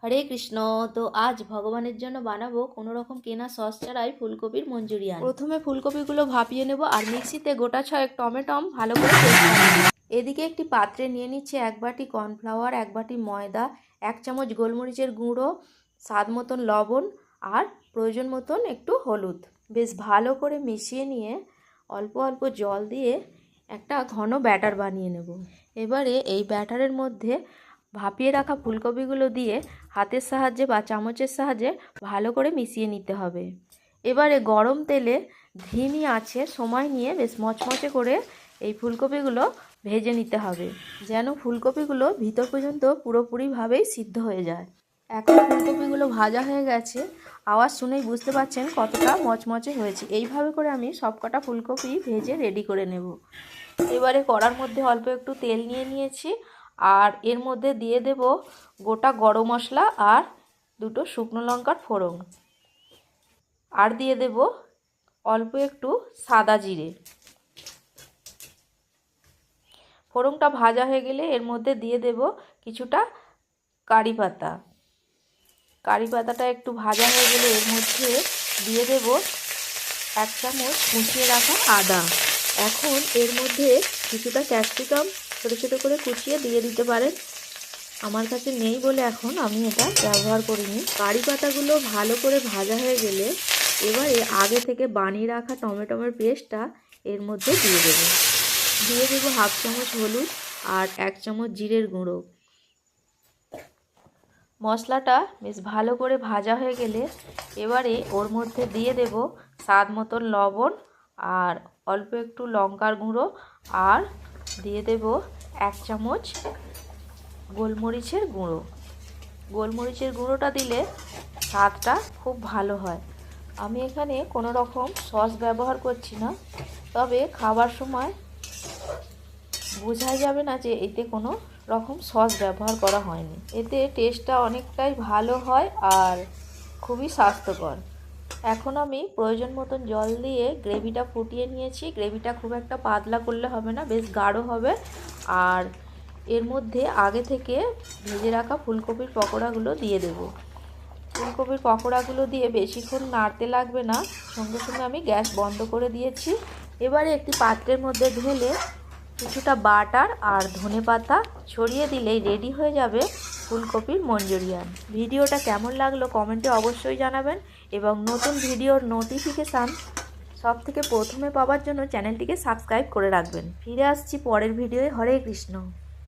হরে কৃষ্ণ। তো আজ ভগবানের জন্য বানাবো কোনো রকম কেনা সস ছাড়াই ফুলকপির মঞ্চুরিয়ান। প্রথমে ফুলকপিগুলো ভাপিয়ে নেব আর মিক্সিতে গোটা ছয়েক টমেটম ভালো করে পেস্ট করে নেব। এদিকে একটি পাত্রে নিয়ে নিচ্ছে 1 বাটি কর্নফ্লাওয়ার, 1 বাটি ময়দা, 1 চামচ গোলমরিচের গুঁড়ো, স্বাদ মতন লবণ আর প্রয়োজন মতন একটু হলুদ। বেশ ভালো করে মিশিয়ে নিয়ে অল্প অল্প জল দিয়ে একটা ঘন ব্যাটার বানিয়ে নেব। এবারে এই ব্যাটারের মধ্যে ভাপিয়ে রাখা ফুলকপিগুলো দিয়ে হাতের সাহায্যে বা চামচের সাহায্যে ভালো করে মিশিয়ে নিতে হবে। এবারে গরম তেলে ধিমি আঁচে সময় নিয়ে বেশ মচমচে করে এই ফুলকপিগুলো ভেজে নিতে হবে, যেন ফুলকপিগুলো ভিতর পর্যন্ত পুরোপুরিভাবেই সিদ্ধ হয়ে যায়। এখন ফুলকপিগুলো ভাজা হয়ে গেছে, আওয়াজ শুনেই বুঝতে পারছেন কতটা মচমচে হয়েছে। এইভাবে করে আমি সবকটা ফুলকপি ভেজে রেডি করে নেব। এবারে কড়ার মধ্যে অল্প একটু তেল নিয়ে নিয়েছি আর এর মধ্যে দিয়ে দেব গোটা গরম মশলা আর 2টো শুকনো লঙ্কার ফোড়ন, আর দিয়ে দেব অল্প একটু সাদা জিরে। ফোড়নটা ভাজা হয়ে গেলে এর মধ্যে দিয়ে দেব কিছুটা কারি পাতা। কারি পাতাটা একটু ভাজা হয়ে গেলে এর মধ্যে দিয়ে দেব 1 চামচ কুচিয়ে রাখা আদা। এখন এর মধ্যে কিছুটা ক্যাপসিকাম ছোটো ছোটো করে কুচিয়ে দিয়ে দিতে পারেন, আমার কাছে নেই বলে এখন আমি এটা ব্যবহার করিনি। কারি পাতাগুলো ভালো করে ভাজা হয়ে গেলে এবারে আগে থেকে বানিয়ে রাখা টমেটোর পেস্টটা এর মধ্যে দিয়ে দেব। 1/2 চামচ হলুদ আর 1 চামচ জিরের গুঁড়ো। মশলাটা বেশ ভালো করে ভাজা হয়ে গেলে এবারে ওর মধ্যে দিয়ে দেব স্বাদ মতন লবণ আর অল্প একটু লঙ্কার গুঁড়ো, আর দিয়ে দেব 1 চামচ গোলমরিচের গুঁড়ো। গোলমরিচের গুঁড়োটা দিলে স্বাদটা খুব ভালো হয়। আমি এখানে কোনো রকম সস ব্যবহার করছি না, তবে খাবার সময় বোঝাই যাবে না যে এতে কোনো রকম সস ব্যবহার করা হয়নি। এতে টেস্টটা অনেকটাই ভালো হয় আর খুবই স্বাস্থ্যকর। এখন আমি প্রয়োজন মতন জল দিয়ে গ্রেভিটা ফুটিয়ে নিয়েছি। গ্রেভিটা খুব একটা পাতলা করলে হবে না, বেশ গাঢ় হবে। আর এর মধ্যে আগে থেকে ভেজে রাখা ফুলকপির পকোড়াগুলো দিয়ে দেব। ফুলকপির পকোড়াগুলো দিয়ে বেশিক্ষণ নাড়তে লাগবে না, সঙ্গে সঙ্গে আমি গ্যাস বন্ধ করে দিয়েছি। এবারে একটি পাত্রের মধ্যে ঢেলে কিছুটা বাটার আর ধনেপাতা ছড়িয়ে দিলেই রেডি হয়ে যাবে ফুলকপির মঞ্চুরিয়ান। ভিডিওটা কেমন লাগলো কমেন্টে অবশ্যই জানাবেন এবং নতুন ভিডিওর নোটিফিকেশান সবথেকে প্রথমে পাওয়ার জন্য চ্যানেলটিকে সাবস্ক্রাইব করে রাখবেন। ফিরে আসছি পরের ভিডিওয়ে। হরে কৃষ্ণ।